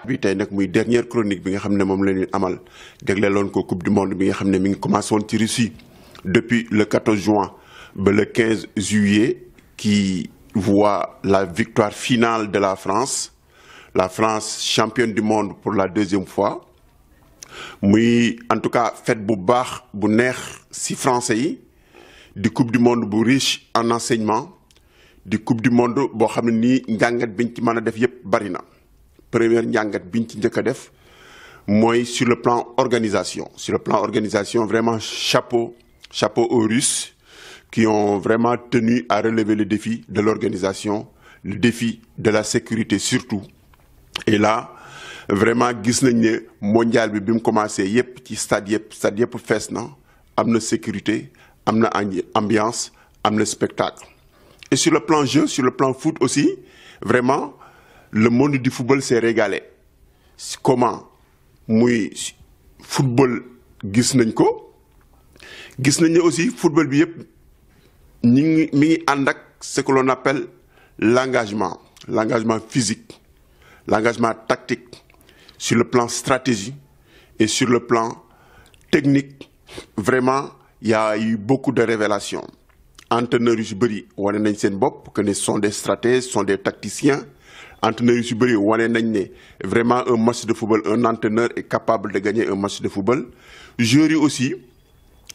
bi tey nag muy dernière chronique bi nga xam ne moom la ñuy amal jagleeloon ko coupe du monde bi nga xam ne mi ngi commencé woon ci Russie depuis le 14 juin ba le 15 juillet qui voit la victoire finale de la France championne du monde pour la deuxième fois muy en tout cas fête bu baax bu neex ci français yi di coupe du monde bu riche en enseignement di coupe du monde boo xam ne nii njàngat biñ ci mën a def yépp bari na première njàngat biñ ci njëkk a def mooy sur le plan organisation vraiment chapeau aux Russes qui ont vraiment tenu à relever le défi de l'organisation, le défi de la sécurité surtout. Et là vraiment gis nañ ne mondial bi mu commencé yépp ci stade yépp fees na am na sécurité am na ambiance am na spectacle. Et sur le plan jeu, sur le plan foot aussi, vraiment le monde du football s'est régalé. Comment muy football gis nañ ko gis nañ ne aussi football bi yépp mi ngi ànd ak ce que l'on appelle l'engagement physique, l'engagement tactique, sur le plan stratégie et sur le plan technique. Vraiment il y a eu beaucoup de révélations. Entraîneurs yu si bëri wane nañ seen bopp que ne sont des stratèges, sont des tacticiens. Entraîneurs yu si bëri wane nañ ne vraiment un match de football, un entraîneur est capable de gagner un match de football. Joueurs yi aussi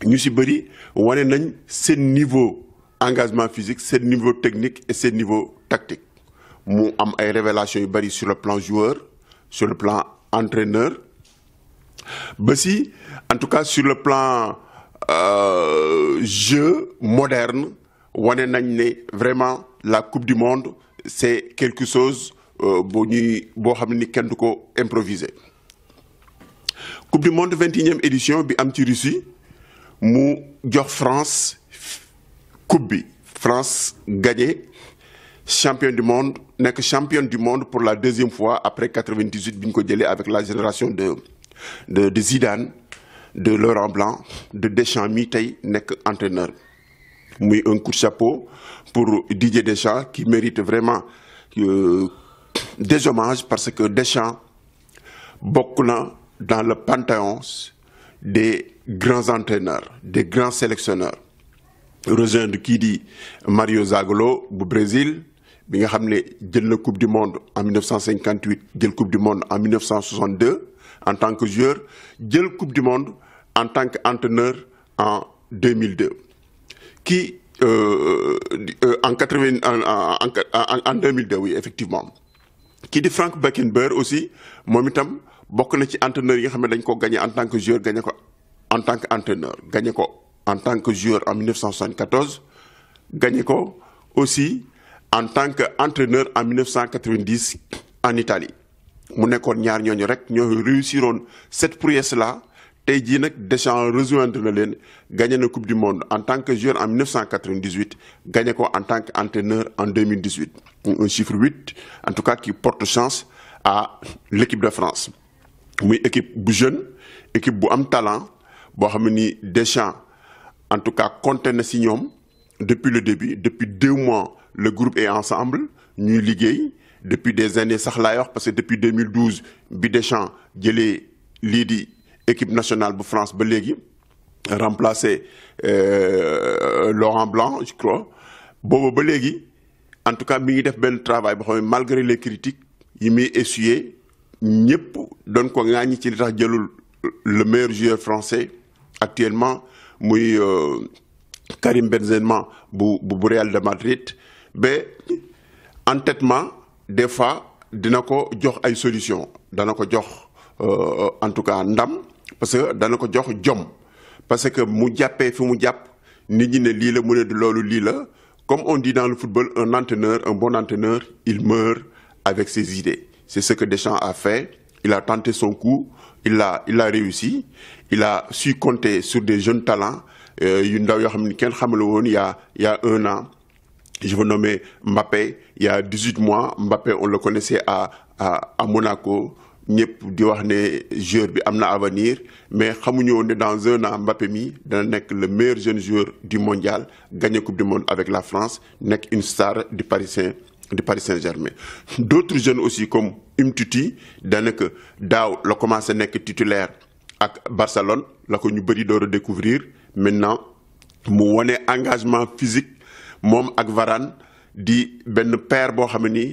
ñu si bëri wane nañ seen niveau engagement physique, seen niveau technique et seen niveau tactique. Mu am ay révélations yu bëri sur le plan joueur, sur le plan entraîneur, ba si en tout cas sur le plan jeu moderne wane nañ ne vraiment la coupe du monde c'est quelque chose boo xam ne ni kenn du ko improviser. coupe du monde 21e édition bi am ci Russie mu jox France coupe bi. France gagné championne du monde nekk championne du monde pour la deuxième fois après 98 bi ñu ko jëlee avec la génération de Zidane, de Laurent Blanc, de Deschamps mi tey nekk entraîneur. Muy un coup de chapeau pour Didier Deschamps qui mérite vraiment des hommages parce que Deschamps bokk na dans le panthéon des grands entraîneurs, des grands sélectionneurs. Rejoindre kii di Mario Zagallo bu Brésil bi nga xam ne jël na coupe du monde en 1958 jël coupe du monde en 1962 en tant que joueur jël coupe du monde en tant qu'entraîneur en 2002 qui en 2002 oui effectivement kii di Frank Beckenbauer aussi moom itam bokk na ci entraîneur yi nga xam ne dañ ko gagné en tant que joueur gagné ko en tant qu'entraîneur gagné ko en tant que joueur en 1974 gagné ko aussi en tant qu'entraîneur en 1990 en Italie mu nekkoon ñaar ñooñu rek ñoo réussiroon cette prouesse là. Tey jii nag Deschamps rejoindre na leen gagné na coupe du monde en tant que joueur en 1998 gagné ko en tant qu'entraîneur en 2018 un chiffre 8 en tout cas qui porte chance à l'équipe de France muy équipe bu jeune équipe bu am talent boo xam ne ni Deschamps en tout cas compté na si ñoom depuis le début depuis 2 mois le groupe est ensemble ñuy liggéey depuis des années sax laay wax parce que depuis 2012 bi Deschamps jëlee lii di équipe nationale bu France ba léegi remplacé Laurent Blanc je crois boobu ba léegi en tout cas mi ngi def benn travail boo xam ne malgré les critiques yi muy essuyé ñëpp doon ko ŋaañi ci li tax jëlul le meilleur joueur français actuellement muy Karim Benzema bu Real de Madrid ba entêtement des fois dina ko jox ay solutions dana ko jox en tout cas ndam parce que dana ko jox jom parce que mu jàppee fi mu jàpp nit ñi ne lii la mu ne du loolu lii la comme on dit dans le football un bon entraîneur il meurt avec ses idées. C'est ce que Deschamps a fait. Il a tenté son coup, il a réussi. Il a su compter sur des jeunes talents yu ndaw yoo xam ne kenn xamul woon il y a 1 an. Je veux nommer Mbappé. Il y a 18 mois, Mbappé on le connaissait à Monaco. ñëpp di wax ne joueur bi am na avenir mais xamuñu woon ne dans 1 an Mbappé mi dana nekk le meilleur jeune joueur du mondial gagné coupe du monde avec la France nekk une star du Paris du Paris Saint-Germain. D'autres jeunes aussi comme Umtiti daanaka daaw la commencé nekk titulaire ak Barcelone la ko ñu bëri door a découvrir maintenant mu wane engagement physique moom ak Varane di benn paire boo xam ne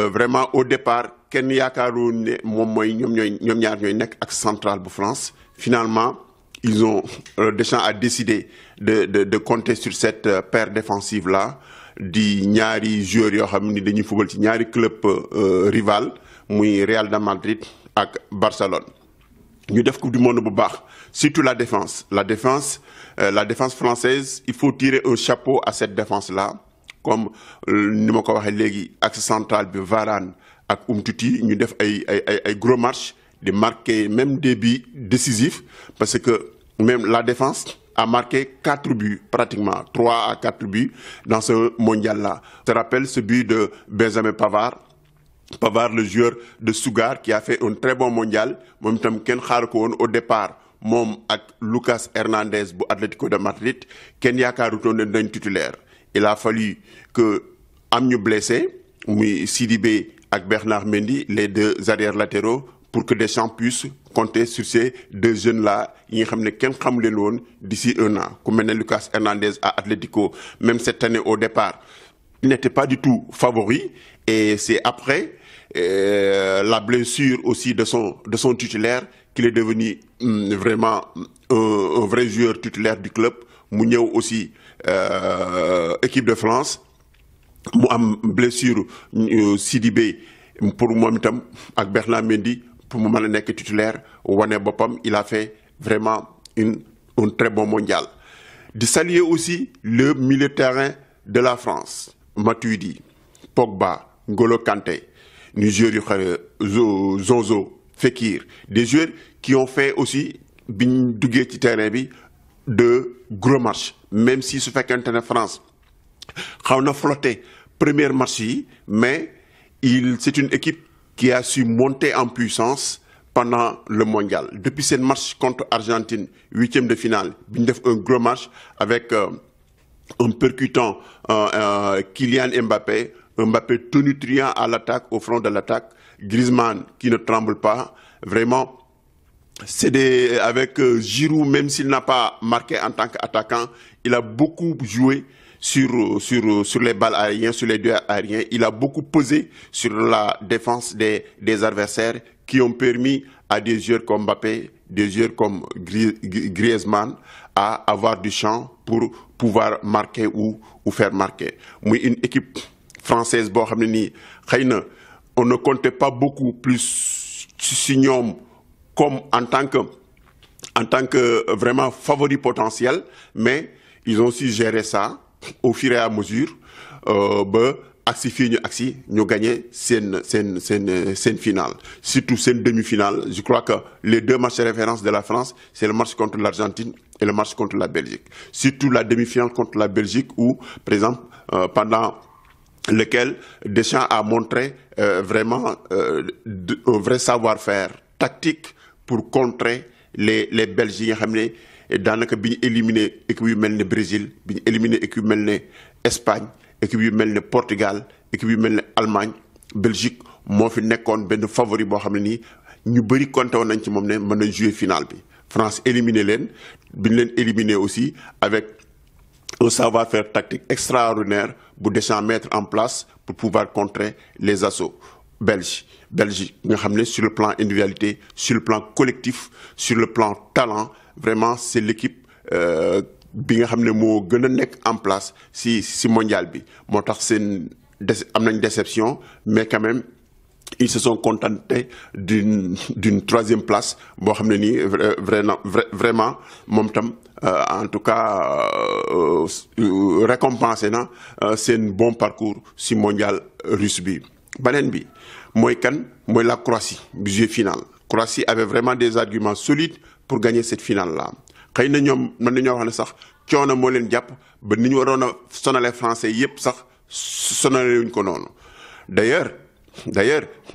vraiment au départ kenn yaakaaroon ne moom mooy ñoom ñaar ñooy nekk ak central bu France. Finalement Deschamps a décidé de compter sur cette paire défensive là di ñaari joueurs yoo xam ni dañuy football ci ñaari club rival muy Real de Madrid ak Barcelone. ñu def coupe du monde bu baax surtout la défense française. Il faut tirer un chapeau à cette défense là comme ni ma ko waxee léegi axe central bi Varane ak Umtiti ñu def ay gros match de marquer même des buts décisifs parce que même la défense a marqué 4 buts pratiquement 3 à 4 buts dans ce mondial là. Je te rappelle ce but de Benjamin Pavard, le joueur de Stuttgart qui a fait un très bon mondial moom itam kenn xaar ko woon au départ moom ak Lucas Hernandez bu Atlético de Madrid kenn yaakaarutoon ne dañ titulaire. Il a fallu que am ñu blessé muy Sidibé ak Bernard Mendy les deux arrières latéraux pour que Deschamps puisse compter sur ces deux jeunes-là yi nga xam ne kenn xamu leen woon d'ici un an ku mel ne Lucas Hernandez à Atlético même cette année au départ il n'était pas du tout favori et c'est après la blessure aussi de son titulaire qu'il est devenu vraiment un vrai joueur titulaire du club mu ñëw aussi équipe de France mu am blessure Sidibé pour moom itam ak Bernard Mendy pour mu mën a nekk titulaire wane boppam. Il a fait vraiment un très bon mondial. De saluer aussi le milieu de terrain de la France Matuidi, Pogba, N'Golo Kanté, ñu joueurs yu xare Zonzo, Fekir, des joueurs qui ont fait aussi bi ñu duggee ci terrain bi de gros matchs même si su fekkente ne France xaw na flotté première match yi mais c'est une équipe qui a su monter en puissance pendant le mondial. Depuis cette match contre Argentine, 8e de finale, bi ñu def un gros match avec un percutant Kylian Mbappé tonitruant à l'attaque, au front de l'attaque, Griezmann qui ne tremble pas. Vraiment, avec Giroud, même s'il n'a pas marqué en tant qu'attaquant, il a beaucoup joué sur les balles aériennes, sur les duels aériens. Il a beaucoup pesé sur la défense des adversaires qui ont permis à des joueurs comme Mbappé, des joueurs comme Griezmann à avoir du champ pour pouvoir marquer ou faire marquer. Muy une équipe française boo xam ne nii xëy na on ne comptait pas beaucoup plus si ñoom comme en tant que vraiment favori potentiel, mais ils ont su gérer ça au fur et à mesure ba agsi fii ñu gagné seen finale, surtout seen demi-finale. Je crois que les deux matchs de référence de la France, c'est le match contre l'Argentine et le match contre la Belgique. Surtout la demi-finale contre la Belgique où, par exemple, pendant lequel Deschamps a montré vraiment un vrai savoir-faire tactique pour contrer les Belges yi nga xam ne daanaka bi ñu éliminé équipe yu mel ne Brésil, bi ñu éliminé équipe yu mel ne Espagne, équipe yu mel ne Portugal, équipe yu mel ne Allemagne, Belgique moo fi nekkoon benn favori boo xam ne nii ñu bëri compté woon nañ ci moom ne mën nañ jouer finale bi. France éliminé leen bi ñu leen éliminé aussi avec un savoir-faire tactique extraordinaire bu Deschamps mettre en place pour pouvoir contrer les assauts Belgique nga xam ne sur le plan individualité, sur le plan collectif, sur le plan talent, vraiment c'est l'équipe bi nga xam ne moo gën a nekk en place si mondial bi. Moo tax am nañ déception, mais quand même ils se sont contentés d'une troisième place boo xam ne nii vraiment moom tam en tout cas récompensé na seen bon parcours si mondial russe bi. Beneen bi mooy la Croatie bi joué finale. Croatie avait vraiment des arguments solides pour gagner cette finale là. Xëy na ñoom mën nañoo wax ne sax coono moo leen jàpp ba ni ñu waroon a sonale français yépp sax sonale wuñ ko noonu. D'ailleurs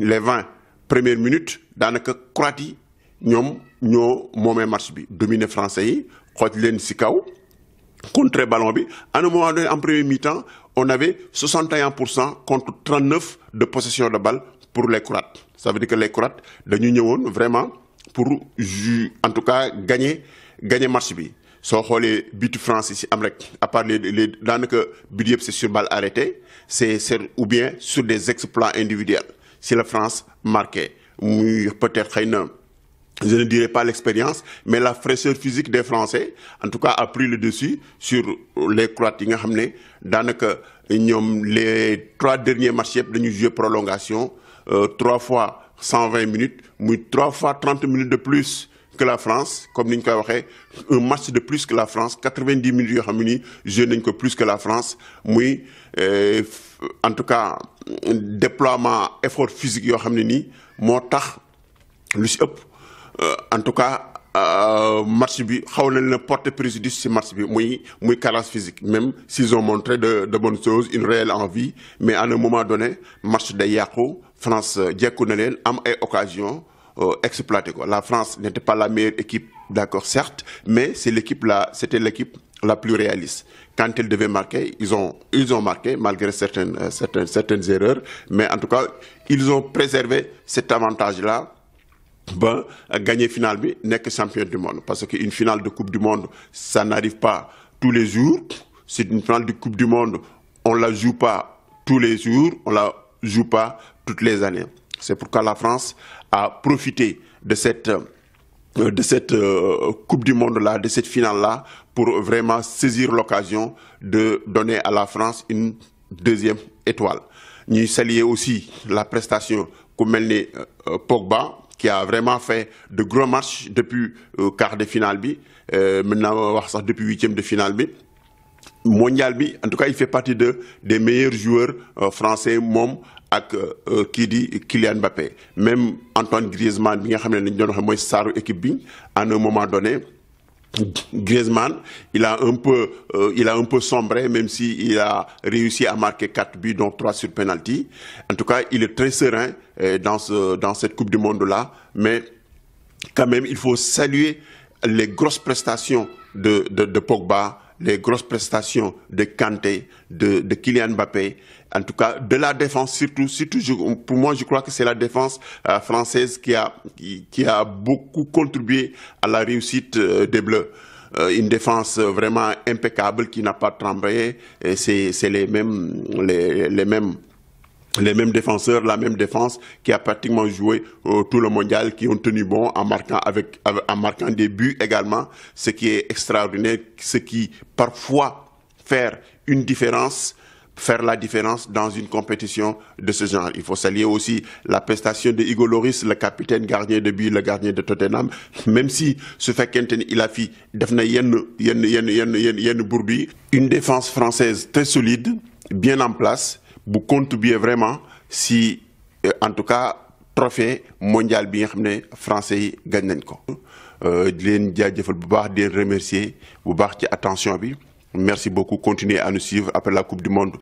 les 20 premières minutes daanaka Croatie ñoom ñoo moomee match bi dominé français yi xooj leen ci kaw contrer ballon bi. À un moment donné en premier mi-temps on avait 61% contre 39% de possession de balle pour les Croates. Ça veut dire que les Croates dañu ñëwoon vraiment pour en tout cas gagner match bi. Soo xoolee bitu France ici am rek à part les daanaka but yëpp c'est sur balle arrêtée, c'est ou bien sur des exploits individuels. Si la France marquait, peut-être xëy na je ne dirais pas l'expérience, mais la fraîcheur physique des Français, en tout cas, a pris le dessus sur les Croates. Les 3 derniers matchs, ils ont joué prolongation, 3 fois 120 minutes, 3 fois 30 minutes de plus que la France. Comme nous l'avons dit, un match de plus que la France, 90 minutes, je n'ai que plus que la France. En tout cas, déploiement, effort physique, en tout cas, match bi xaw nañ la porter préjudice ci match bi muy carence physique, même s'ils ont montré de bonnes choses, une réelle envie, mais à un moment donné match day yàqu. France jekku na leen am ay occasion exploité ko. La France n'était pas la meilleure équipe, d'accord, certes, mais c'était l'équipe la plus réaliste. Quand elle devait marquer, ils ont marqué malgré certaines erreurs, mais en tout cas ils ont préservé cet avantage-là. Gagner finale bi nek champion du monde, parce qu'une finale de coupe du monde ça n'arrive pas tous les jours. C'est une finale de coupe du monde, on la joue pas tous les jours, on la joue pas toutes les années. C'est pourquoi la France a profité de cette coupe du monde là, de cette finale là, pour vraiment saisir l'occasion de donner à la France une deuxième étoile. Nous saluons aussi la prestation comme melni Pogba, qui a vraiment fait de gros matchs depuis quart de finale bi, maintenant wax sax depuis 8e de finale bi. Mondial bi, en tout cas il fait partie des meilleurs joueurs français mom ak qui dit Kylian Mbappé. Même Antoine Griezmann bi nga xamné dañ doon wax moy saru équipe bi, à un moment donné Griezmann, il a un peu sombré, même s'il a réussi à marquer 4 buts, dont 3 sur penalty. En tout cas, il est très serein dans cette Coupe du Monde-là. Mais quand même, il faut saluer les grosses prestations de Pogba, les grosses prestations de Kanté, de Kylian Mbappé. En tout cas, de la défense surtout pour moi, je crois que c'est la défense française qui a beaucoup contribué à la réussite des Bleus. Une défense vraiment impeccable qui n'a pas tremblé. C'est les mêmes défenseurs, la même défense qui a pratiquement joué tout le mondial, qui ont tenu bon en marquant des buts également, ce qui est extraordinaire, ce qui parfois faire la différence dans une compétition de ce genre. Il faut saluer aussi la prestation de Hugo Lloris, le capitaine gardien de but, le gardien de Tottenham, même si ce fait qu'il a fait une défense française très solide, bien en place, pour contribuer vraiment si, en tout cas, trophée mondial bien français gagne nañ ko. Di leen jaajëfal bu baax di leen remercier bu baax ci attention bi. Merci beaucoup, continuez à nous suivre après la Coupe du Monde.